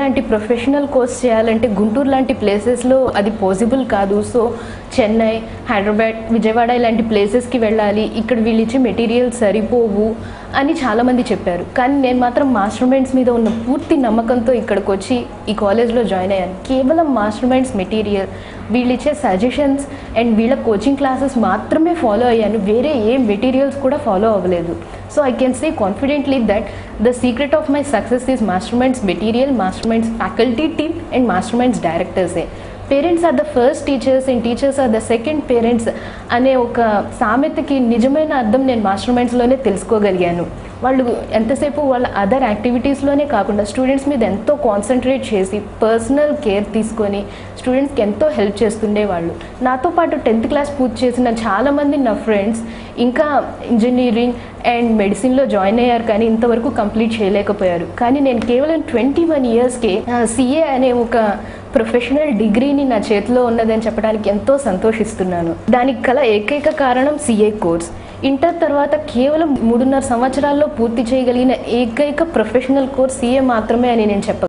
లాంటి professional course చేయాలంటే గుంటూరు లాంటి ప్లేసెస్లో అది పాసిబుల్ కాదు. సో చెన్నై, హైదరాబాద్, విజయవాడ ఇలాంటి ప్లేసెస్కి వెళ్ళాలి, ఇక్కడ వీళ్ళు ఇచ్చే మెటీరియల్స్ సరిపోవు అని చాలామంది చెప్పారు. కానీ నేను మాత్రం మాస్టర్ మైండ్స్ మీద ఉన్న పూర్తి నమ్మకంతో ఇక్కడికి వచ్చి ఈ కాలేజ్లో జాయిన్ అయ్యాను. కేవలం మాస్టర్ మైండ్స్ మెటీరియల్, వీళ్ళు ఇచ్చే సజెషన్స్ అండ్ వీళ్ళ కోచింగ్ క్లాసెస్ మాత్రమే ఫాలో అయ్యాను. వేరే ఏ మెటీరియల్స్ కూడా ఫాలో అవ్వలేదు. So I can say confidently that the secret of my success is Masterminds material, Masterminds faculty team and Masterminds directors. Parents are the first teachers and teachers are the second parents అనే ఒక సామెతకి నిజమైన అర్థం నేను మాస్టర్మైండ్స్లోనే తెలుసుకోగలిగాను. వాళ్ళు ఎంతసేపు వాళ్ళ other యాక్టివిటీస్లోనే కాకుండా students మీద ఎంతో కాన్సన్ట్రేట్ చేసి పర్సనల్ కేర్ తీసుకొని స్టూడెంట్స్కి ఎంతో హెల్ప్ చేస్తుండేవాళ్ళు. నాతో పాటు 10th క్లాస్ పూర్తి చేసిన చాలామంది నా ఫ్రెండ్స్ ఇంకా ఇంజనీరింగ్ అండ్ మెడిసిన్లో జాయిన్ అయ్యారు, కానీ ఇంతవరకు కంప్లీట్ చేయలేకపోయారు. కానీ నేను కేవలం 21 ఇయర్స్కే సిఏ అనే ఒక ప్రొఫెషనల్ డిగ్రీని నా చేతిలో ఉన్నదని చెప్పడానికి ఎంతో సంతోషిస్తున్నాను. దానికి గల ఏకైక కారణం సిఏ కోర్స్. ఇంటర్ తర్వాత కేవలం 3.5 సంవత్సరాల్లో పూర్తి చేయగలిగిన ఏకైక ప్రొఫెషనల్ కోర్స్ సిఏ మాత్రమే అని నేను చెప్పగలను.